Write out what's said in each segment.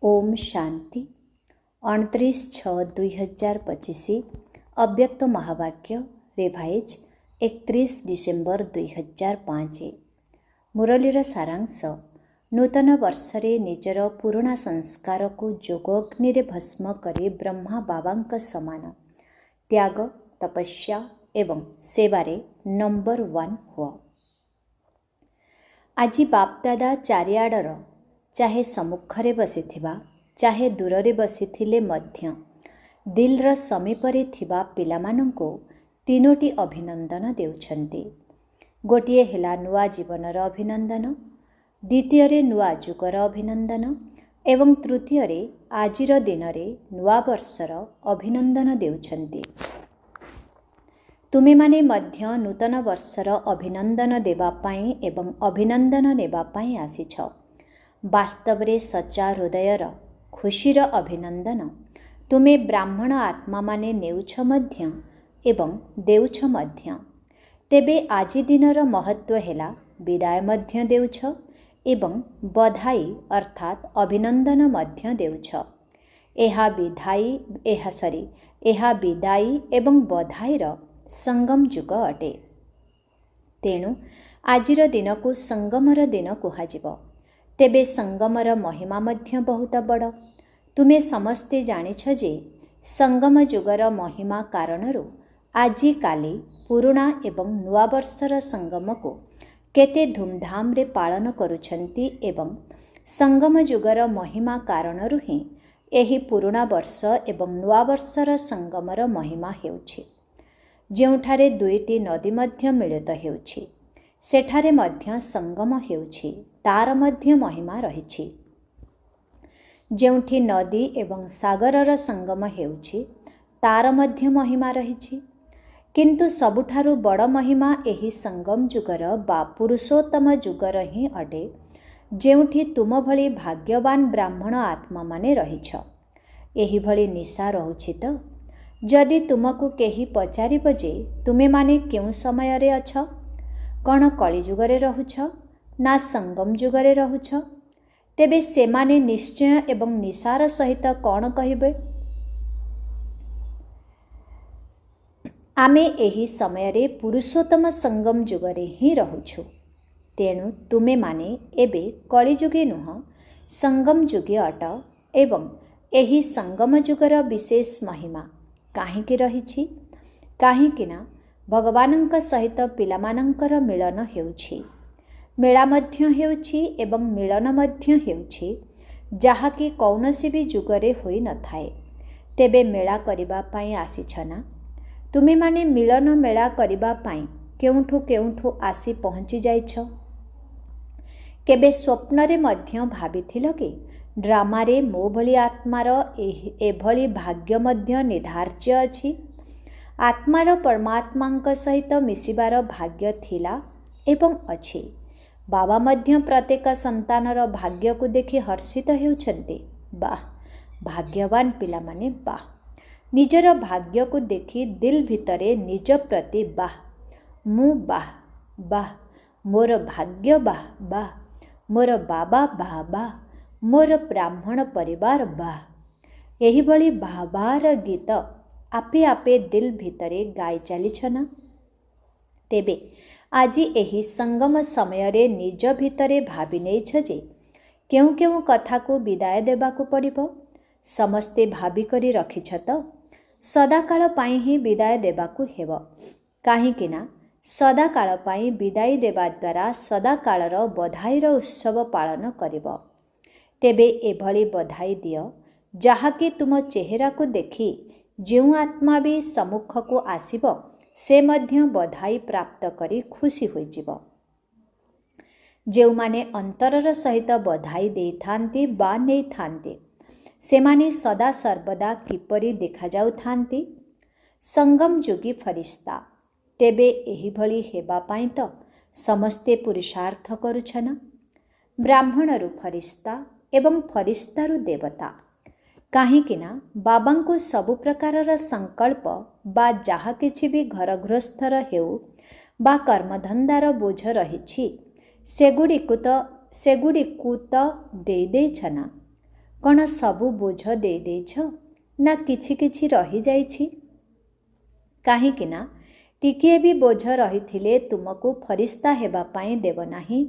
ओम शांति 29/6/2025 अव्यक्त महावाक्य revise 31 December 2005। मुरलीर सारांश नूतन वर्षरे निजर पुराणा संस्कार को जोग अग्नि रे भस्म करी ब्रह्मा बाबांक समान त्याग तपस्या एवं सेवारे नंबर 1 हुआ। आज बापदादा चारिआडर चाहे सम्मुखरे बसिथिबा चाहे दूररे बसिथिले मध्य दिलर समीपरे थिबा पिलामानंको तीनोटी अभिनंदन देउछन्ति। गोटिए हेला नुआ जीवनर अभिनंदन, द्वितीय नुआ जुगर अभिनंदन एवं तृतीय आजिर दिनरे नुआ वर्षर अभिनंदन देउछन्ति। तुमे माने मध्य नूतन वर्षर अभिनंदन देवा पाई एवं अभिनंदन नेबा पाई आसीछ। वास्तव रे सच्चा हृदयर खुशीर अभिनंदन तुमे ब्राह्मण आत्मा माने नेउछ मध्य एवं देउछ मध्य। तेबे आजि दिनर महत्व हेला विदाय मध्य देउछ एवं बधाई अर्थात अभिनंदन मध्य देउछ। एहा विदाई एवं बधाईर संगम जुग अटे। तेणु आजिर दिन को संगमर दिन कुहाजिब। तेबे संगमर महिमा मध्य बहुत बड़। तुमे समस्ते जानिछ जे संगम जुगर महिमा कारणरू आजि काली पुरुणा एवं नुआ वर्षर संगम को केते धूमधाम रे पालन करुछन्ति एवं संगम जुगर महिमा कारणरू ही एही पुरुणा वर्ष एवं नुआ वर्षर संगमर महिमा हेउछि। ଯେଉଁଠାରେ ଦୁଇଟି ନଦୀ ମଧ୍ୟ ମିଳିତ ହେଉଛି ସେଠାରେ ମଧ୍ୟ ସଙ୍ଗମ ହେଉଛି, ତାର ମଧ୍ୟ ମହିମା ରହିଛି। ଯେଉଁଠି ନଦୀ ଏବଂ ସାଗରର ସଙ୍ଗମ ହେଉଛି ତାର ମଧ୍ୟ ମହିମା ରହିଛି। କିନ୍ତୁ ସବୁଠାରୁ ବଡ଼ ମହିମା ଏହି ସଙ୍ଗମ ଯୁଗର ବା ପୁରୁଷୋତ୍ତମ ଯୁଗର ହିଁ ଅଟେ, ଯେଉଁଠି ତୁମ ଭଳି ଭାଗ୍ୟବାନ ବ୍ରାହ୍ମଣ ଆତ୍ମାମାନେ ରହିଛ। ଏହିଭଳି ନିଶା ରହୁଛି ତ? जदि तुमको केही पचारिब जे तुमे माने केउं समयरे अछ, कण कलिजुगरे रहुछ ना संगम जुगरे रहुछ, तेबे सेमाने निश्चय एवं निसार सहित कण कहिबे? आमे एही समयरे पुरुषोत्तम संगम जुगरे ही रहुछु। तेणु तुमे माने एबे कलिजुगे नुह संगम जुगे अट एवं एही संगम जुगर विशेष महिमा काहींकि रहिछि? काहींकिना भगवानंक सहित पिलामानंकर मिलन हेउछि, मेला मध्य हेउछि एवं मिलन मध्य हेउछि, जाहाकि कौनसी भी जुगरे होई न थाए। तेबे मेला करिबा पाई आसिछ ना? तुमे माने मिलन मेला करिबा पाई केउठु आसी पहुँची जाइछ? केबे स्वप्नरे मध्य भाबिथिल कि ड्रामारे मो भली आत्मार एभली भाग्य मध्य निर्धार्य अछि? आत्मार परमात्मांक सहित मिसिबार भाग्य थिला एवं अछि। बाबा मध्य प्रत्येक संतानर भाग्य को देखि हर्षित हेउछन्ति। वाह भाग्यवान पिला माने वाह। निजर भाग्य को देखि दिल भितरे निज प्रति वाह मु वाह वाह, मोर भाग्य वाह वाह, मोर बाबा वाह वाह, मोर ब्राह्मण परिवार वाह। एही भली बाबार गीत आपे आपे दिल भितरे गाई चलीछ ना? तेबे आजि एही संगम समयरे निज भितरे भाबी नेछ जे केउ केउ कथा को विदाय देबाकू पड़िबो। समस्ते भाबी करी रखिछ त सदाकाल पाई ही विदाय देबाकू हेबो। काहींकिना सदाकाल पाई विदाय देबा द्वारा सदाकालर बधाईर उत्सव पालन करिबो। तेबे एभली बधाई दियो जहाँकि तुम चेहरा को देखी जो आत्मा भी सम्मुख को आसिब से मध्य बधाई प्राप्त करी खुशी होई जिवो। जो माने अंतरर सहित बधाई दे थांती बा नै थांती से माने सदा सर्वदा किपरि देखा जाउ थांती? संगम जुगी फरिश्ता। तेबे एही भली हेबा पाई तो समस्ते पुरुषार्थ करुछन। ब्राह्मणरु फरिश्ता एवं फरिश्तारु देवता। काहींकिना बाबांको सबु प्रकारर संकल्प बा जाहा किछि भी घर गृहस्थर हेउ बा कर्मधंदार बोझ रहिछि सेगुड़िकु तो देई देइछना। କ'ଣ ସବୁ ବୋଝ ଦେଇ ଦେଇଛ ନା କିଛି କିଛି ରହିଯାଇଛି? କାହିଁକି ନା ଟିକିଏ ବି ବୋଝ ରହିଥିଲେ ତୁମକୁ ଫରିସ୍ତା ହେବା ପାଇଁ ଦେବ ନାହିଁ।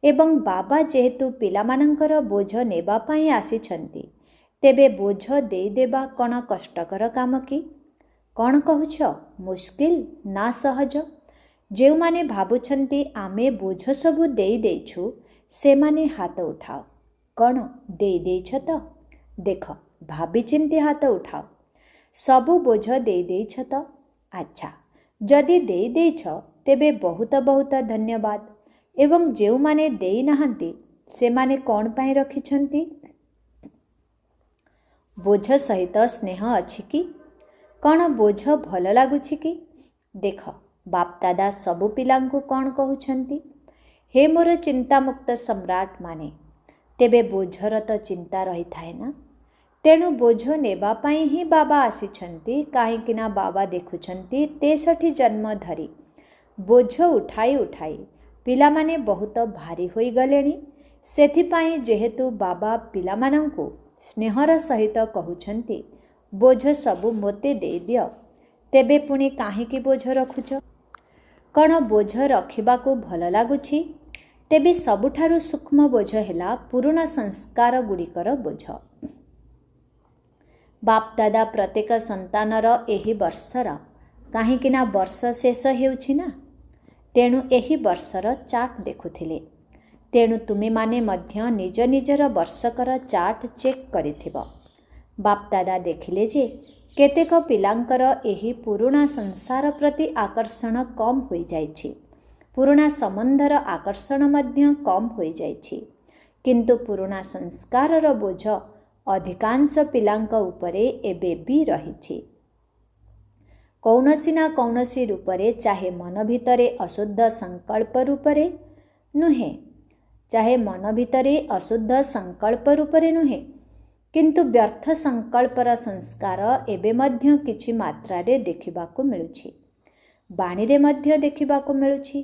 ଏବଂ ବାବା ଯେହେତୁ ପିଲାମାନଙ୍କର ବୋଝ ନେବା ପାଇଁ ଆସିଛନ୍ତି, ତେବେ ବୋଝ ଦେଇଦେବା କ'ଣ କଷ୍ଟକର କାମ କି? କ'ଣ କହୁଛ, ମୁସ୍କିଲ ନା ସହଜ? ଯେଉଁମାନେ ଭାବୁଛନ୍ତି ଆମେ ବୋଝ ସବୁ ଦେଇ ଦେଇଛୁ, ସେମାନେ ହାତ ଉଠାଅ। କ'ଣ ଦେଇ ଦେଇଛ ତ? ଦେଖ, ଭାବିଚିନ୍ତି ହାତ ଉଠାଅ। ସବୁ ବୋଝ ଦେଇ ଦେଇଛ ତ? ଆଚ୍ଛା, ଯଦି ଦେଇ ଦେଇଛ ତେବେ ବହୁତ ବହୁତ ଧନ୍ୟବାଦ। ଏବଂ ଯେଉଁମାନେ ଦେଇନାହାନ୍ତି ସେମାନେ କ'ଣ ପାଇଁ ରଖିଛନ୍ତି? ବୋଝ ସହିତ ସ୍ନେହ ଅଛି କି? କ'ଣ ବୋଝ ଭଲ ଲାଗୁଛି କି? ଦେଖ, ବାପଦାଦା ସବୁ ପିଲାଙ୍କୁ କ'ଣ କହୁଛନ୍ତି? ହେ ମୋର ଚିନ୍ତାମୁକ୍ତ ସମ୍ରାଟ ମାନେ, ତେବେ ବୋଝର ତ ଚିନ୍ତା ରହିଥାଏ ନା। ତେଣୁ ବୋଝ ନେବା ପାଇଁ ହିଁ ବାବା ଆସିଛନ୍ତି, କାହିଁକି ନା ବାବା ଦେଖୁଛନ୍ତି 63 ଜନ୍ମ ଧରି ବୋଝ ଉଠାଇ ଉଠାଇ ପିଲାମାନେ ବହୁତ ଭାରି ହୋଇଗଲେଣି। ସେଥିପାଇଁ ଯେହେତୁ ବାବା ପିଲାମାନଙ୍କୁ ସ୍ନେହର ସହିତ କହୁଛନ୍ତି ବୋଝ ସବୁ ମୋତେ ଦେଇଦିଅ, ତେବେ ପୁଣି କାହିଁକି ବୋଝ ରଖୁଛ? କ'ଣ ବୋଝ ରଖିବାକୁ ଭଲ ଲାଗୁଛି? ତେବେ ସବୁଠାରୁ ସୂକ୍ଷ୍ମ ବୋଝ ହେଲା ପୁରୁଣା ସଂସ୍କାର ଗୁଡ଼ିକର ବୋଝ। ବାପଦାଦା ପ୍ରତ୍ୟେକ ସନ୍ତାନର ଏହି ବର୍ଷର, କାହିଁକି ନା ବର୍ଷ ଶେଷ ହେଉଛି ନା, ତେଣୁ ଏହି ବର୍ଷର ଚାର୍ଟ ଦେଖୁଥିଲେ। ତେଣୁ ତୁମେମାନେ ମଧ୍ୟ ନିଜ ନିଜର ବର୍ଷକର ଚାର୍ଟ ଚେକ୍ କରିଥିବ। ବାପଦାଦା ଦେଖିଲେ ଯେ କେତେକ ପିଲାଙ୍କର ଏହି ପୁରୁଣା ସଂସାର ପ୍ରତି ଆକର୍ଷଣ କମ୍ ହୋଇଯାଇଛି, ପୁରୁଣା ସମ୍ବନ୍ଧର ଆକର୍ଷଣ ମଧ୍ୟ କମ୍ ହୋଇଯାଇଛି। କିନ୍ତୁ ପୁରୁଣା ସଂସ୍କାରର ବୋଝ ଅଧିକାଂଶ ପିଲାଙ୍କ ଉପରେ ଏବେ ବି ରହିଛି। କୌଣସି ନା କୌଣସି ରୂପରେ, ଚାହେ ମନ ଭିତରେ ଅଶୁଦ୍ଧ ସଂକଳ୍ପ ରୂପରେ ନୁହେଁ, କିନ୍ତୁ ବ୍ୟର୍ଥ ସଂକଳ୍ପର ସଂସ୍କାର ଏବେ ମଧ୍ୟ କିଛି ମାତ୍ରାରେ ଦେଖିବାକୁ ମିଳୁଛି। ବାଣୀରେ ମଧ୍ୟ ଦେଖିବାକୁ ମିଳୁଛି।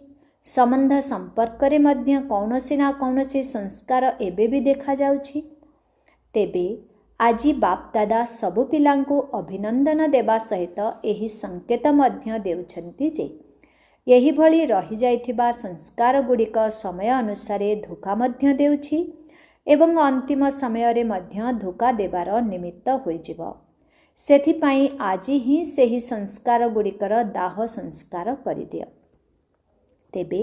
ସମ୍ବନ୍ଧ ସମ୍ପର୍କରେ ମଧ୍ୟ କୌଣସି ନା କୌଣସି ସଂସ୍କାର ଏବେ ବି ଦେଖାଯାଉଛି। ତେବେ ଆଜି ବାପଦାଦା ସବୁ ପିଲାଙ୍କୁ ଅଭିନନ୍ଦନ ଦେବା ସହିତ ଏହି ସଂକେତ ମଧ୍ୟ ଦେଉଛନ୍ତି ଯେ ଏହିଭଳି ରହିଯାଇଥିବା ସଂସ୍କାର ଗୁଡ଼ିକ ସମୟ ଅନୁସାରେ ଧୋକା ମଧ୍ୟ ଦେଉଛି ଏବଂ ଅନ୍ତିମ ସମୟରେ ମଧ୍ୟ ଧୋକା ଦେବାର ନିମିତ୍ତ ହୋଇଯିବ। ସେଥିପାଇଁ ଆଜି ହିଁ ସେହି ସଂସ୍କାର ଗୁଡ଼ିକର ଦାହ ସଂସ୍କାର କରିଦିଅ। ତେବେ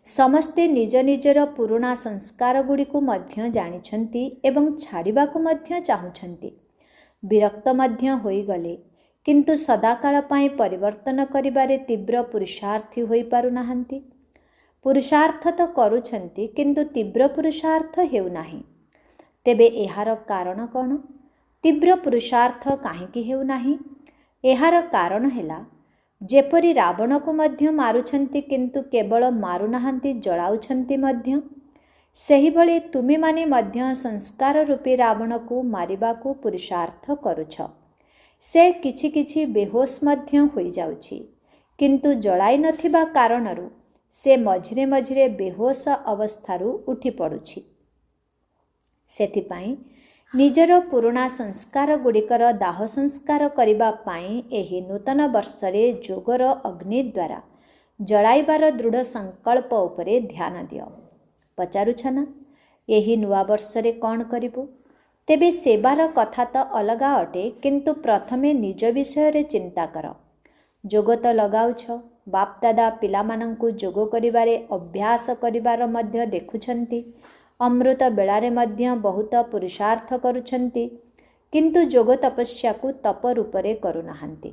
ସମସ୍ତେ ନିଜ ନିଜର ପୁରୁଣା ସଂସ୍କାର ଗୁଡ଼ିକୁ ମଧ୍ୟ ଜାଣିଛନ୍ତି ଏବଂ ଛାଡ଼ିବାକୁ ମଧ୍ୟ ଚାହୁଁଛନ୍ତି। ବିରକ୍ତ ମଧ୍ୟ ହୋଇଗଲେ, କିନ୍ତୁ ସଦାକାଳ ପାଇଁ ପରିବର୍ତ୍ତନ କରିବାରେ ତୀବ୍ର ପୁରୁଷାର୍ଥୀ ହୋଇପାରୁନାହାନ୍ତି। ପୁରୁଷାର୍ଥ ତ କରୁଛନ୍ତି, କିନ୍ତୁ ତୀବ୍ର ପୁରୁଷାର୍ଥ ହେଉନାହିଁ। ତେବେ ଏହାର କାରଣ କ'ଣ? ତୀବ୍ର ପୁରୁଷାର୍ଥ କାହିଁକି ହେଉନାହିଁ? ଏହାର କାରଣ ହେଲା, ଯେପରି ରାବଣକୁ ମଧ୍ୟ ମାରୁଛନ୍ତି କିନ୍ତୁ କେବଳ ମାରୁନାହାନ୍ତି, ଜଳାଉଛନ୍ତି ମଧ୍ୟ, ସେହିଭଳି ତୁମେମାନେ ମଧ୍ୟ ସଂସ୍କାର ରୂପୀ ରାବଣକୁ ମାରିବାକୁ ପୁରୁଷାର୍ଥ କରୁଛ। ସେ କିଛି କିଛି ବେହୋସ ମଧ୍ୟ ହୋଇଯାଉଛି, କିନ୍ତୁ ଜଳାଇ ନଥିବା କାରଣରୁ ସେ ମଝିରେ ମଝିରେ ବେହୋସ ଅବସ୍ଥାରୁ ଉଠି ପଡ଼ୁଛି। ସେଥିପାଇଁ ନିଜର ପୁରୁଣା ସଂସ୍କାର ଗୁଡ଼ିକର ଦାହ ସଂସ୍କାର କରିବା ପାଇଁ ଏହି ନୂତନ ବର୍ଷରେ ଯୋଗର ଅଗ୍ନି ଦ୍ୱାରା ଜଳାଇବାର ଦୃଢ଼ ସଂକଳ୍ପ ଉପରେ ଧ୍ୟାନ ଦିଅ। ପଚାରୁଛ ନା, ଏହି ନୂଆ ବର୍ଷରେ କ'ଣ କରିବୁ? ତେବେ ସେବାର କଥା ତ ଅଲଗା ଅଟେ, କିନ୍ତୁ ପ୍ରଥମେ ନିଜ ବିଷୟରେ ଚିନ୍ତା କର। ଯୋଗ ତ ଲଗାଉଛ। ବାପଦାଦା ପିଲାମାନଙ୍କୁ ଯୋଗ କରିବାରେ ଅଭ୍ୟାସ କରିବାର ମଧ୍ୟ ଦେଖୁଛନ୍ତି। ଅମୃତ ବେଳାରେ ମଧ୍ୟ ବହୁତ ପୁରୁଷାର୍ଥ କରୁଛନ୍ତି, କିନ୍ତୁ ଯୋଗ ତପସ୍ୟାକୁ ତପ ରୂପରେ କରୁନାହାନ୍ତି।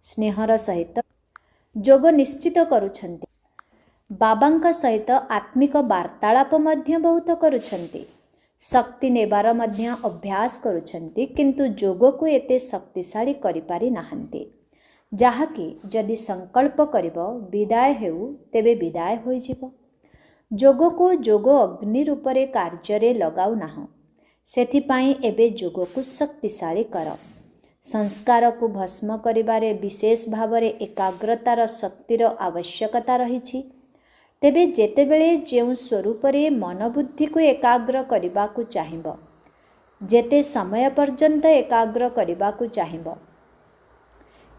ସ୍ନେହର ସହିତ ଯୋଗ ନିଶ୍ଚିତ କରୁଛନ୍ତି। ବାବାଙ୍କ ସହିତ ଆତ୍ମିକ ବାର୍ତ୍ତାଳାପ ମଧ୍ୟ ବହୁତ କରୁଛନ୍ତି। ଶକ୍ତି ନେବାର ମଧ୍ୟ ଅଭ୍ୟାସ କରୁଛନ୍ତି, କିନ୍ତୁ ଯୋଗକୁ ଏତେ ଶକ୍ତିଶାଳୀ କରିପାରି ନାହାନ୍ତି, ଯାହାକି ଯଦି ସଂକଳ୍ପ କରିବ ବିଦାୟ ହେଉ, ତେବେ ବିଦାୟ ହୋଇଯିବ। ଯୋଗକୁ ଯୋଗ ଅଗ୍ନି ରୂପରେ କାର୍ଯ୍ୟରେ ଲଗାଉ ନାହଁ। ସେଥିପାଇଁ ଏବେ ଯୋଗକୁ ଶକ୍ତିଶାଳୀ କର। ସଂସ୍କାରକୁ ଭସ୍ମ କରିବାରେ ବିଶେଷ ଭାବରେ ଏକାଗ୍ରତାର ଶକ୍ତିର ଆବଶ୍ୟକତା ରହିଛି। ତେବେ ଯେତେବେଳେ ଯେଉଁ ସ୍ୱରୂପରେ ମନବୁଦ୍ଧିକୁ ଏକାଗ୍ର କରିବାକୁ ଚାହିଁବ, ଯେତେ ସମୟ ପର୍ଯ୍ୟନ୍ତ ଏକାଗ୍ର କରିବାକୁ ଚାହିଁବ।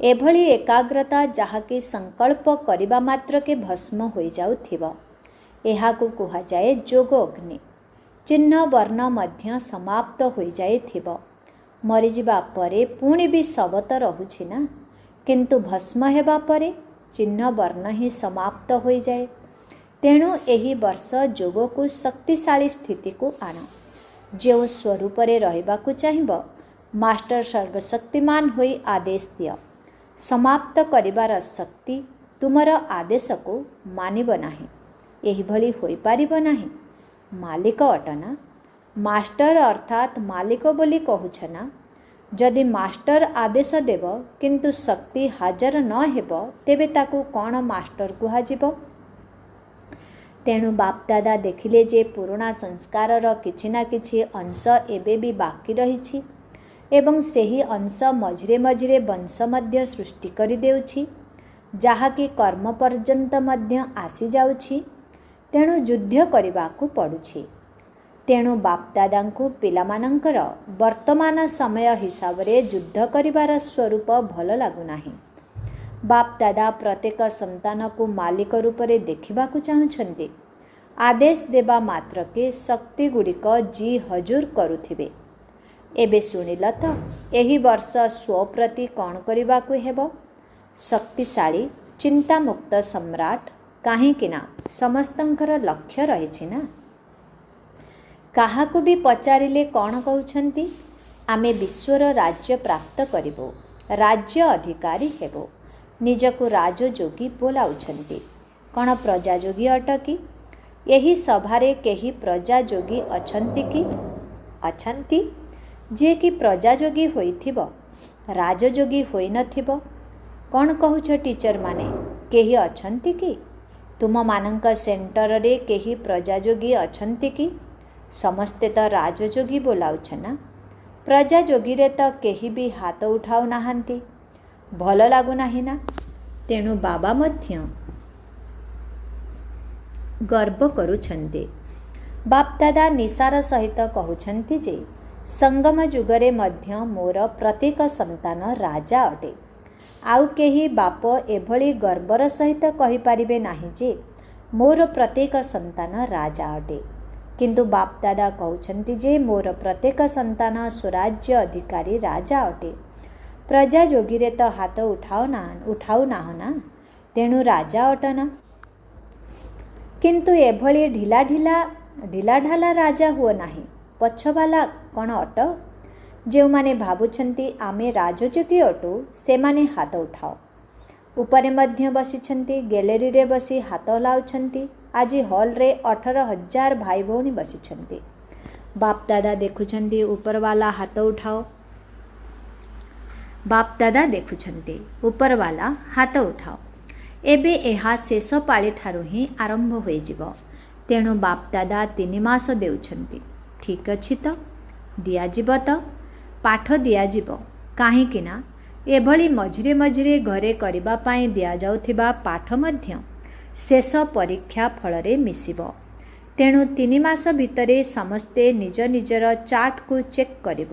ଏଭଳି ଏକାଗ୍ରତା ଯାହାକି ସଂକଳ୍ପ କରିବା ମାତ୍ରକେ ଭସ୍ମ ହୋଇଯାଉଥିବ, ଏହାକୁ କୁହାଯାଏ ଯୋଗ ଅଗ୍ନି। ଚିହ୍ନ ବର୍ଣ୍ଣ ମଧ୍ୟ ସମାପ୍ତ ହୋଇଯାଇଥିବ। ମରିଯିବା ପରେ ପୁଣି ବି ଶବ ତ ରହୁଛି ନା, କିନ୍ତୁ ଭସ୍ମ ହେବା ପରେ ଚିହ୍ନ ବର୍ଣ୍ଣ ହିଁ ସମାପ୍ତ ହୋଇଯାଏ। ତେଣୁ ଏହି ବର୍ଷ ଯୋଗକୁ ଶକ୍ତିଶାଳୀ ସ୍ଥିତିକୁ ଆଣ। ଯେଉଁ ସ୍ୱରୂପରେ ରହିବାକୁ ଚାହିଁବ, ମାଷ୍ଟର ସର୍ବଶକ୍ତିମାନ ହୋଇ ଆଦେଶ ଦିଅ। ସମାପ୍ତ କରିବାର ଶକ୍ତି ତୁମର ଆଦେଶକୁ ମାନିବ ନାହିଁ। ଏହିଭଳି ହୋଇପାରିବ ନାହିଁ। ମାଲିକ ଅଟନା। ମାଷ୍ଟର ଅର୍ଥାତ୍ ମାଲିକ ବୋଲି କହୁଛ ନା। ଯଦି ମାଷ୍ଟର ଆଦେଶ ଦେବ କିନ୍ତୁ ଶକ୍ତି ହାଜର ନ ହେବ, ତେବେ ତାକୁ କ'ଣ ମାଷ୍ଟର କୁହାଯିବ? ତେଣୁ ବାପଦାଦା ଦେଖିଲେ ଯେ ପୁରୁଣା ସଂସ୍କାରର କିଛି ନା କିଛି ଅଂଶ ଏବେ ବି ବାକି ରହିଛି ଏବଂ ସେହି ଅଂଶ ମଝିରେ ମଝିରେ ବଂଶ ମଧ୍ୟ ସୃଷ୍ଟି କରିଦେଉଛି, ଯାହାକି କର୍ମ ପର୍ଯ୍ୟନ୍ତ ମଧ୍ୟ ଆସିଯାଉଛି। ତେଣୁ ଯୁଦ୍ଧ କରିବାକୁ ପଡ଼ୁଛି। ତେଣୁ ବାପଦାଦାଙ୍କୁ ପିଲାମାନଙ୍କର ବର୍ତ୍ତମାନ ସମୟ ହିସାବରେ ଯୁଦ୍ଧ କରିବାର ସ୍ୱରୂପ ଭଲ ଲାଗୁନାହିଁ। ବାପଦାଦା ପ୍ରତ୍ୟେକ ସନ୍ତାନକୁ ମାଲିକ ରୂପରେ ଦେଖିବାକୁ ଚାହୁଁଛନ୍ତି। ଆଦେଶ ଦେବା ମାତ୍ରକେ ଶକ୍ତିଗୁଡ଼ିକ ଜି ହଜୁର କରୁଥିବେ। ଏବେ ଶୁଣିଲ ତ, ଏହି ବର୍ଷ ସ୍ୱ ପ୍ରତି କ'ଣ କରିବାକୁ ହେବ? ଶକ୍ତିଶାଳୀ ଚିନ୍ତାମୁକ୍ତ ସମ୍ରାଟ। କାହିଁକି ନା ସମସ୍ତଙ୍କର ଲକ୍ଷ୍ୟ ରହିଛି ନା। କାହାକୁ ବି ପଚାରିଲେ କ'ଣ କହୁଛନ୍ତି? ଆମେ ବିଶ୍ୱର ରାଜ୍ୟ ପ୍ରାପ୍ତ କରିବୁ, ରାଜ୍ୟ ଅଧିକାରୀ ହେବୁ। ନିଜକୁ ରାଜଯୋଗୀ ବୋଲାଉଛନ୍ତି। କ'ଣ ପ୍ରଜାଯୋଗୀ ଅଟକି? ଏହି ସଭାରେ କେହି ପ୍ରଜାଯୋଗୀ ଅଛନ୍ତି କି? ଅଛନ୍ତି। ଯିଏକି ପ୍ରଜାଯୋଗୀ ହୋଇଥିବ, ରାଜଯୋଗୀ ହୋଇନଥିବ। କ'ଣ କହୁଛ ଟିଚରମାନେ? କେହି ଅଛନ୍ତି କି? ତୁମମାନଙ୍କ ସେଣ୍ଟରରେ କେହି ପ୍ରଜାଯୋଗୀ ଅଛନ୍ତି କି? ସମସ୍ତେ ତ ରାଜଯୋଗୀ ବୋଲାଉଛ ନା। ପ୍ରଜାଯୋଗୀରେ ତ କେହି ବି ହାତ ଉଠାଉ ନାହାନ୍ତି। ଭଲ ଲାଗୁନାହିଁ ନା। ତେଣୁ ବାବା ମଧ୍ୟ ଗର୍ବ କରୁଛନ୍ତି। ବାପଦାଦା ନିଶାର ସହିତ କହୁଛନ୍ତି ଯେ ସଙ୍ଗମ ଯୁଗରେ ମଧ୍ୟ ମୋର ପ୍ରତ୍ୟେକ ସନ୍ତାନ ରାଜା ଅଟେ। ଆଉ କେହି ବାପ ଏଭଳି ଗର୍ବର ସହିତ କହିପାରିବେ ନାହିଁ ଯେ ମୋର ପ୍ରତ୍ୟେକ ସନ୍ତାନ ରାଜା ଅଟେ। କିନ୍ତୁ ବାପଦାଦା କହୁଛନ୍ତି ଯେ ମୋର ପ୍ରତ୍ୟେକ ସନ୍ତାନ ସ୍ୱରାଜ୍ୟ ଅଧିକାରୀ ରାଜା ଅଟେ। ପ୍ରଜାଯୋଗୀରେ ତ ହାତ ଉଠାଉ ନାହଁ ନା, ତେଣୁ ରାଜା ଅଟନା। କିନ୍ତୁ ଏଭଳି ଢିଲାଢାଲା ରାଜା ହୁଅ ନାହିଁ। ପଛବାଲା କ'ଣ ଅଟ? ଯେଉଁମାନେ ଭାବୁଛନ୍ତି ଆମେ ରାଜଯୋଗୀ ଅଟୁ, ସେମାନେ ହାତ ଉଠାଅ। ଉପରେ ମଧ୍ୟ ବସିଛନ୍ତି, ଗ୍ୟାଲେରୀରେ ବସି ହାତ ହଲାଉଛନ୍ତି। ଆଜି ହଲ୍ରେ 18,000 ଭାଇ ଭଉଣୀ ବସିଛନ୍ତି। ବାପଦାଦା ଦେଖୁଛନ୍ତି, ଉପରବାଲା ହାତ ଉଠାଅ। ବାପଦାଦା ଦେଖୁଛନ୍ତି, ଉପରବାଲା ହାତ ଉଠାଅ। ଏବେ ଏହା ଶେଷ ପାଳିଠାରୁ ହିଁ ଆରମ୍ଭ ହୋଇଯିବ। ତେଣୁ ବାପଦାଦା 3 ମାସ ଦେଉଛନ୍ତି। ଠିକ୍ ଅଛି ତ? ଦିଆଯିବ ତ? ପାଠ ଦିଆଯିବ। କାହିଁକି ନା ଏଭଳି ମଝିରେ ମଝିରେ ଘରେ କରିବା ପାଇଁ ଦିଆଯାଉଥିବା ପାଠ ମଧ୍ୟ ଶେଷ ପରୀକ୍ଷା ଫଳରେ ମିଶିବ। ତେଣୁ 3 ମାସ ଭିତରେ ସମସ୍ତେ ନିଜ ନିଜର ଚାର୍ଟକୁ ଚେକ୍ କରିବ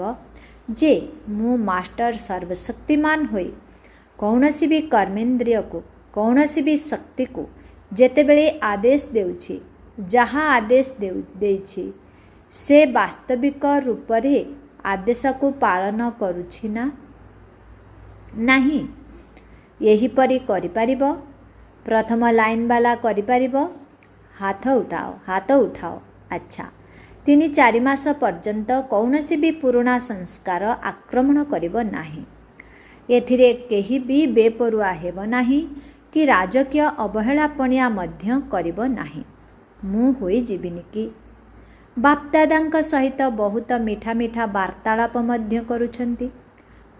ଯେ ମୁଁ ମାଷ୍ଟର ସର୍ବଶକ୍ତିମାନ ହୋଇ କୌଣସି ବି କର୍ମେନ୍ଦ୍ରିୟକୁ, କୌଣସି ବି ଶକ୍ତିକୁ ଯେତେବେଳେ ଆଦେଶ ଦେଉଛି, ଯାହା ଆଦେଶ ଦେଇଛି ସେ ବାସ୍ତବିକ ରୂପରେ ଆଦେଶକୁ ପାଳନ କରୁଛି ନା ନାହିଁ। ଏହିପରି କରିପାରିବ? ପ୍ରଥମ ଲାଇନ୍ ବାଲା କରିପାରିବ? ହାତ ଉଠାଅ, ହାତ ଉଠାଅ। ଆଚ୍ଛା, 3-4 ମାସ ପର୍ଯ୍ୟନ୍ତ କୌଣସି ବି ପୁରୁଣା ସଂସ୍କାର ଆକ୍ରମଣ କରିବ ନାହିଁ। ଏଥିରେ କେହି ବି ବେପରୁଆ ହେବ ନାହିଁ କି ରାଜକୀୟ ଅବହେଳାପଣିଆ ମଧ୍ୟ କରିବ ନାହିଁ। ମୁଁ ହୋଇଯିବିନି କି? ବାପଦାଦାଙ୍କ ସହିତ ବହୁତ ମିଠା ମିଠା ବାର୍ତ୍ତାଳାପ ମଧ୍ୟ କରୁଛନ୍ତି।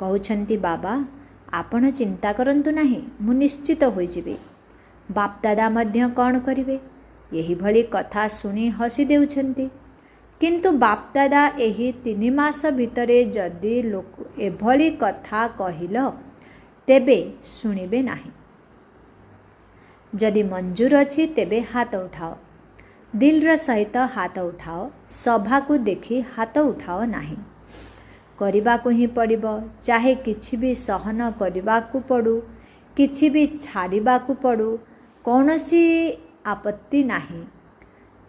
କହୁଛନ୍ତି ବାବା, ଆପଣ ଚିନ୍ତା କରନ୍ତୁ ନାହିଁ, ମୁଁ ନିଶ୍ଚିତ ହୋଇଯିବି। ବାପଦାଦା ମଧ୍ୟ କ'ଣ କରିବେ? ଏହିଭଳି କଥା ଶୁଣି ହସି ଦେଉଛନ୍ତି। କିନ୍ତୁ ବାପଦାଦା ଏହି 3 ମାସ ଭିତରେ ଯଦି ଏଭଳି କଥା କହିଲ, ତେବେ ଶୁଣିବେ ନାହିଁ। ଯଦି ମଞ୍ଜୁର ଅଛି ତେବେ ହାତ ଉଠାଅ। दिलर सहित हाथ उठाओ, सभा को देखी हाथ उठाओ नाही। करने को ही पड़िबो, चाहे किछि भी सहन करने को पड़ू, किछि भी छाड़िबा को पड़ू, कौनसी आपत्ति नाही।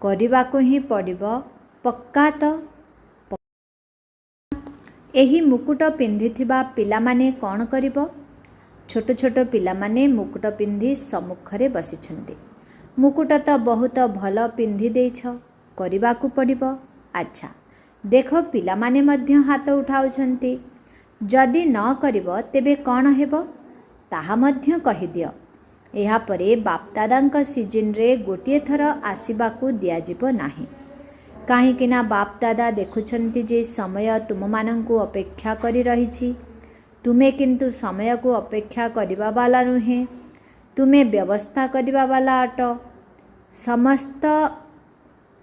करने को ही पड़िबो, पक्का तो। एही मुकुट पिंधिथिबा पिलामाने कौन करिबो? छोट छोट पिलामाने मुकुट पिंधि सम्मुखरे बसिछन्ति। मुकुट तो बहुत भल पिंधि देइछ, करने को पड़िबो। अच्छा देख पिलामाने मध्य हाथ उठाउछन्ति, जदि न करिबो तेबे कौन हेबो ताहा मध्य कहिदियो। एहा परे बापदादांक सीजन रे गोटिए थर आसीबाकू दियाजिबो नाही। काहींकिना बापदादा देखुछन्ति जे समय तुममानंकु अपेक्षा करि रहिछि। तुमे किंतु समय को अपेक्षा करिबा वाला नुहे, तुमे व्यवस्था करिबा वाला अट। समस्त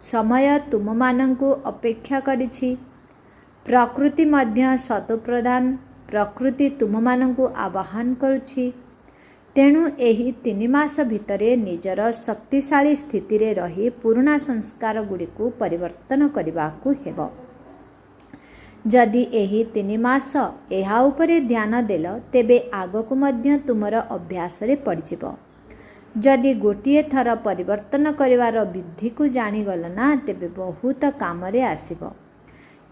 समय तुममानंकु अपेक्षा करिछि। प्रकृति मध्य सतोप्रधान, प्रकृति तुममानंकु आवाहन करुछि। तेणु एही 3 मास भितरे निजर शक्तिशाली स्थिति रे रही पुराना संस्कार गुड़िक परिवर्तन करने हेब। जदि एही 3 मास एहा उपरे ध्यान देल तेबे आगकु मध्य तुमर अभ्यास रे पड़जिबो। जदि गोटिए थर परिवर्तन करिवार विधि को जानिगल ना तेबे बहुत काम रे आसीबो।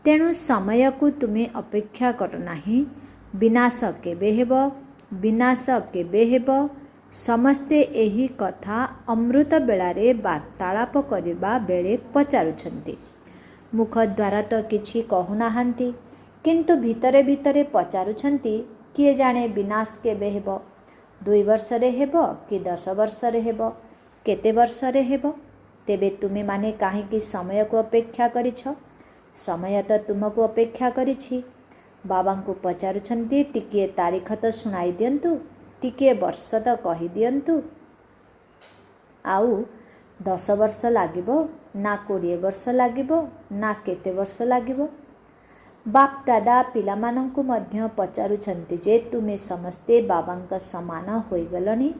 तेणु समय को तुमे अपेक्षा कर नाही। विनाश केबे हेबो, विनाश केबे हेबो, समस्ते एही कथा अमृत बेलारे वार्तालाप करिबा बेले पचारुछन्ति। मुख द्वारा तो किछि कहूनाहांती, किंतु भितरे भितरे पचारुछन्ति किए जाने विनाश केबे हेबो। 2 वर्ष रे हेबो कि 10 वर्ष रे हेबो, केते वर्ष रे हेबो। तेबे तुमे माने काहेकि समय को अपेक्षा करिछ? समय तो तुमको अपेक्षा करिछि। बाबा को पचारुछन्ति टिकिए तारीख तो सुनाई दियंतु, टिकिए वर्ष तो कहि दियंतु। आउ 10 वर्ष लागिबो ना 20 वर्ष लागिबो ना केते वर्ष लागिबो? बाप दादा पिलामानंकु मध्य पचारुछन्ति जे तुमे समस्ते बाबांक समान होइगलनी?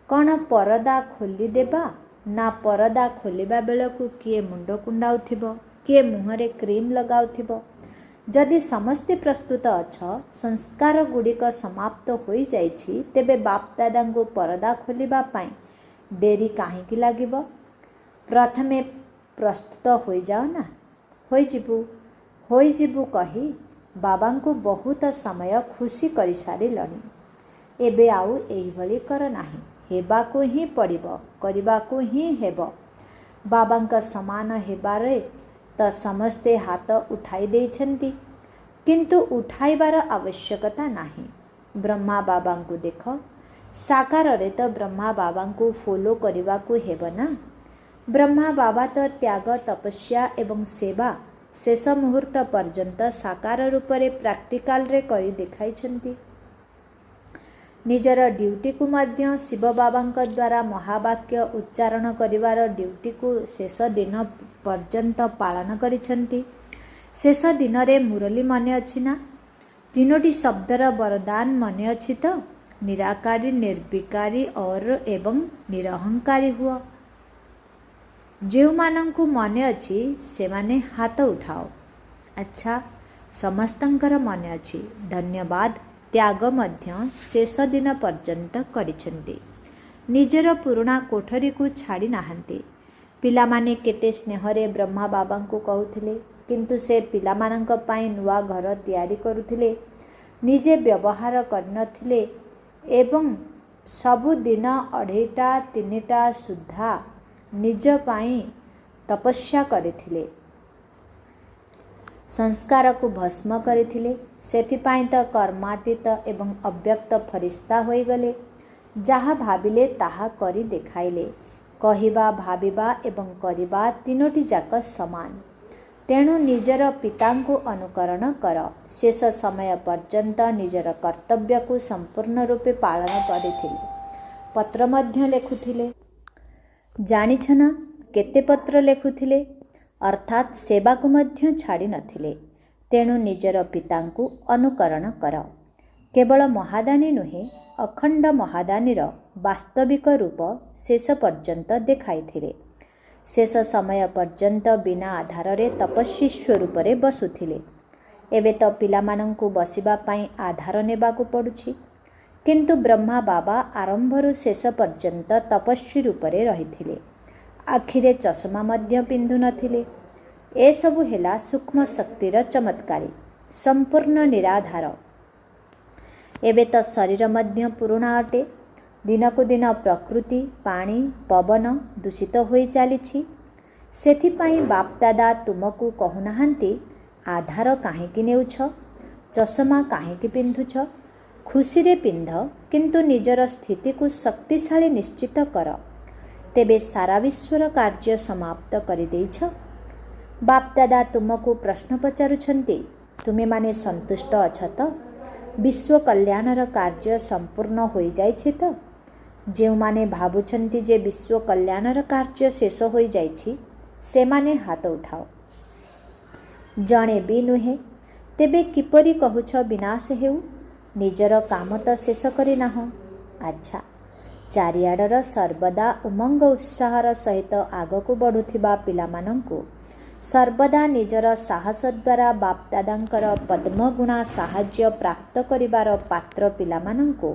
कौन परदा खोली देबा ना परदा खोलिबा बेलकु किए मुंड कुंडाउथिबो, किए मुहरे क्रीम लगाउथिबो? जदि समस्ते प्रस्तुत अछ, संस्कार गुड़िक समाप्त होई जाइछि, तेबे बाप दादांकु परदा खोलिबा पाई डेरी काहेकि लागिबो? प्रथमे प्रस्तुत होई जाओ ना। होई जिबु कही बाबांकु बहुत समय खुशी करि सारिलनी। एबे आउ एही भली कर नाही। हेबाकु ही पड़िबो, करिबाकु ही हेबो। बाबांक समान हेबारे तो समस्ते हाथ उठाई देइछन्ति, किंतु उठाइबार आवश्यकता नाही। ब्रह्मा बाबांकु देख, साकार रे तो ब्रह्मा बाबांकु फॉलो करिबाकु हेबो ना। ब्रह्मा बाबा तो त्याग, तपस्या एवं सेवा शेष मुहूर्त पर्यंत साकार रूप रे प्रैक्टिकल रे करी देखाइछन्ति। निजर ड्यूटी को मध्य शिव बाबांक द्वारा महावाक्य उच्चारण करिवार ड्यूटी को शेष दिन पर्यंत पालन करिछन्ति। शेष दिन रे मुरली मने अछि ना? 3टी शब्दर वरदान मने अछि तो? निराकारी, निर्विकारी और एवं निरहंकारी हुआ। जो मानंकु मने अछि से माने हाथ उठाओ। अच्छा समस्तंकर मने अछि। धन्यवाद। त्याग मध्य शेष दिन पर्यंत करिछन्ति। निजर पुराना कोठरी को छाड़ी नाहंती। पिलामाने केते स्नेहरे ब्रह्मा बाबांकु कहूथिले, किंतु से पिलामानंक पाई नुआ घर तैयारी करुथिले, निजे व्यवहार करनथिले एवं सबुदिन 2टा 3टा सुद्धा निज पाई तपस्या करिथिले, संस्कार को भस्म करिथिले। सेथिपाई तो कर्मातीत एवं अव्यक्त फरिश्ता होई गले। जहा भाबिले ताहा करी देखाइले। कहिबा, भाबिबा एवं करिबा 3टी जाक समान। तेणु निजर पितांकु अनुकरण कर। शेष समय पर्यंत निजर कर्तव्य को संपूर्ण रूपे पालन करिथिले। पत्र मध्य लेखुथिले। जानिछ ना केते पत्र लेखुथिले? अर्थात सेवा को मध्य छाड़ी नथिले। तेणु निजर पितांकु अनुकरण कर। केवल महादानी नुहे, अखंड महादानीर वास्तविक रूप शेष पर्यंत देखाइथिले। ଶେଷ ସମୟ ପର୍ଯ୍ୟନ୍ତ ବିନା ଆଧାରରେ ତପସ୍ୱୀ ସ୍ୱରୂପରେ ବସୁଥିଲେ। ଏବେ ତ ପିଲାମାନଙ୍କୁ ବସିବା ପାଇଁ ଆଧାର ନେବାକୁ ପଡ଼ୁଛି। କିନ୍ତୁ ବ୍ରହ୍ମା ବାବା ଆରମ୍ଭରୁ ଶେଷ ପର୍ଯ୍ୟନ୍ତ ତପସ୍ୱୀ ରୂପରେ ରହିଥିଲେ। ଆଖିରେ ଚଷମା ମଧ୍ୟ ପିନ୍ଧୁନଥିଲେ। ଏସବୁ ହେଲା ସୂକ୍ଷ୍ମ ଶକ୍ତିର ଚମତ୍କାରୀ, ସମ୍ପୂର୍ଣ୍ଣ ନିରାଧାର। ଏବେ ତ ଶରୀର ମଧ୍ୟ ପୁରୁଣା ଅଟେ। ଦିନକୁ ଦିନ ପ୍ରକୃତି, ପାଣି, ପବନ ଦୂଷିତ ହୋଇ ଚାଲିଛି। ସେଥିପାଇଁ ବାପଦାଦା ତୁମକୁ କହୁନାହାନ୍ତି ଆଧାର କାହିଁକି ନେଉଛ, ଚଷମା କାହିଁକି ପିନ୍ଧୁଛ। ଖୁସିରେ ପିନ୍ଧ, କିନ୍ତୁ ନିଜର ସ୍ଥିତିକୁ ଶକ୍ତିଶାଳୀ ନିଶ୍ଚିତ କର। ତେବେ ସାରା ବିଶ୍ୱର କାର୍ଯ୍ୟ ସମାପ୍ତ କରିଦେଇଛ। ବାପଦାଦା ତୁମକୁ ପ୍ରଶ୍ନ ପଚାରୁଛନ୍ତି, ତୁମେମାନେ ସନ୍ତୁଷ୍ଟ ଅଛ ତ? ବିଶ୍ୱ କଲ୍ୟାଣର କାର୍ଯ୍ୟ ସମ୍ପୂର୍ଣ୍ଣ ହୋଇଯାଇଛି ତ? ଯେଉଁମାନେ ଭାବୁଛନ୍ତି ଯେ ବିଶ୍ୱ କଲ୍ୟାଣର କାର୍ଯ୍ୟ ଶେଷ ହୋଇଯାଇଛି, ସେମାନେ ହାତ ଉଠାଅ। ଜଣେ ବି ନୁହେଁ। ତେବେ କିପରି କହୁଛ ବିନାଶ ହେଉ? ନିଜର କାମ ତ ଶେଷ କରିନାହଁ। ଆଚ୍ଛା, ଚାରିଆଡ଼ର ସର୍ବଦା ଉମଙ୍ଗ ଉତ୍ସାହର ସହିତ ଆଗକୁ ବଢ଼ୁଥିବା ପିଲାମାନଙ୍କୁ, ସର୍ବଦା ନିଜର ସାହସ ଦ୍ୱାରା ବାପଦାଦାଙ୍କର ପଦ୍ମଗୁଣା ସାହାଯ୍ୟ ପ୍ରାପ୍ତ କରିବାର ପାତ୍ର ପିଲାମାନଙ୍କୁ,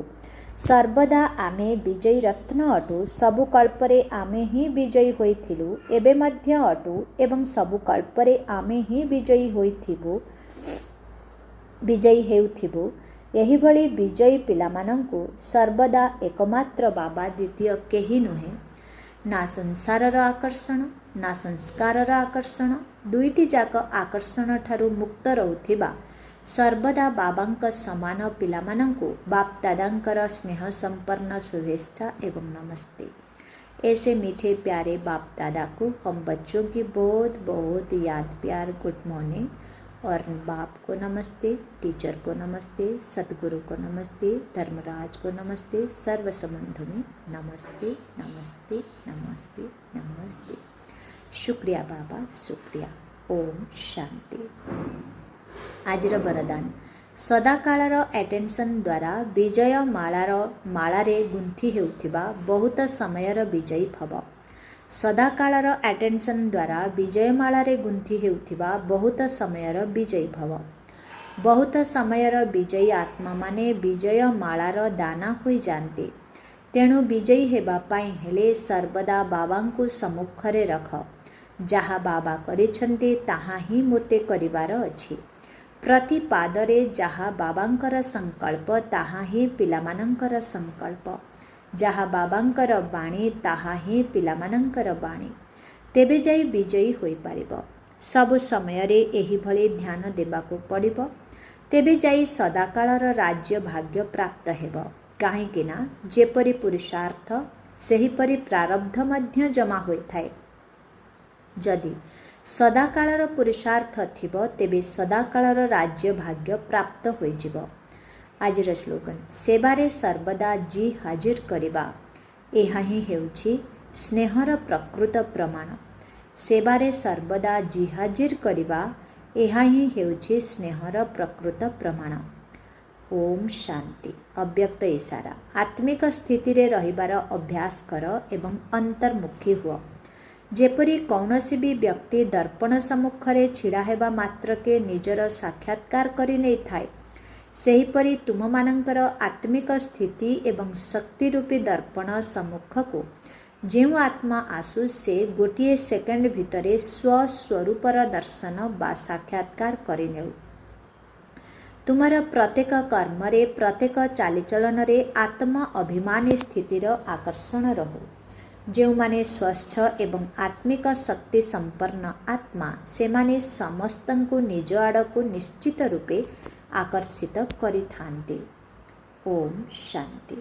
ସର୍ବଦା ଆମେ ବିଜୟୀ ରତ୍ନ ଅଟୁ। ସବୁ କଳ୍ପରେ ଆମେ ହିଁ ବିଜୟୀ ହୋଇଥିଲୁ, ଏବେ ମଧ୍ୟ ଅଟୁ ଏବଂ ସବୁ କଳ୍ପରେ ଆମେ ହିଁ ବିଜୟୀ ହେଉଥିବୁ। ଏହିଭଳି ବିଜୟୀ ପିଲାମାନଙ୍କୁ ସର୍ବଦା ଏକମାତ୍ର ବାବା, ଦ୍ୱିତୀୟ କେହି ନୁହେଁ। ନା ସଂସାରର ଆକର୍ଷଣ, ନା ସଂସ୍କାରର ଆକର୍ଷଣ, ଦୁଇଟି ଯାକ ଆକର୍ଷଣଠାରୁ ମୁକ୍ତ ରହୁଥିବା ସର୍ବଦା ବାବାଙ୍କ ସମାନ ପିଲାମାନଙ୍କୁ ବାପଦାଦାଙ୍କର ସ୍ନେହ ସମ୍ପନ୍ନ शुभेच्छा एवं नमस्ते। ऐसे मीठे प्यारे बाप दादा को हम बच्चों की बहुत बहुत याद प्यार गुड मॉर्निंग। और बाप को नमस्ते, टीचर को नमस्ते, सदगुरु को नमस्ते, धर्मराज को नमस्ते, सर्व संबंधों में नमस्ते नमस्ते नमस्ते नमस्ते। शुक्रिया बाबा, शुक्रिया। ओम शांति। आजर वरदान, सदाकालर एटेंशन द्वारा विजय मालारे गुंथि हेउथिबा बहुत समयर विजयी भव। सदाकालर एटेंशन द्वारा विजयमालारे गुंथि हेउथिबा बहुत समयर विजयी भव। बहुत समयर विजयी आत्मा माने विजयमालार दाना होई जाते। तेणु विजयी हेबा पाई हेले सर्वदा बाबांकु सम्मुखरे रख। जहा बाबा करिछन्ते ताहा ही मोते करिबार अछि। प्रति पादरे जहा बाबांकर संकल्प ताहा ही पिलामानंकर संकल्प। जहा बाबांकर बाणी ताहा ही पिलामानंकर बाणी। तेबे जाई विजयी होई पारिबो। सबु समयरे एही भली ध्यान देबाकू पड़िबो। तेबे जाई सदाकालर राज्य भाग्य प्राप्त हेबो। काहेकि ना जेपरि पुरुषार्थ सेहीपरि प्रारब्ध मध्य जमा होई थाए। जदि सदाकालर पुरुषार्थ थिबो तेबे सदाकालर राज्य भाग्य प्राप्त होइजिबो। आजिर स्लोगन, सेवारे सर्वदा जी हाजिर करिबा। एहा ही हेउछि स्नेहर प्रकृत प्रमाण। सेवारे सर्वदा जी हाजिर करिबा, एहा ही हेउछि स्नेहर प्रकृत प्रमाण। ओम शांति। अव्यक्त इशारा, आत्मिक स्थिति रे रहिबार अभ्यास कर एवं अंतर्मुखी हुआ। जेपरि कौनसी भी व्यक्ति दर्पण सम्मुखरे छिड़ा हेबा मात्रके निजर साक्षात्कार करि नै थाए, सेहीपरि तुममानंकर आत्मिक स्थिति एवं शक्ति रूपी दर्पण सम्मुखको जेउ आत्मा आसु से गोटिए सेकेंड भितरे स्वस्वरूपर दर्शन बा साक्षात्कार करिनेउ। तुमर प्रत्येक कर्मरे, प्रत्येक चालीचलनरे आत्मा अभिमानी स्थितिर आकर्षण रहु। जो माने स्वस्थ एवं आत्मिक शक्ति संपन्न आत्मा, सेमाने समस्तंकु निज आड़कु निश्चित रूपे आकर्षित करिथान्ति। ओम शांति।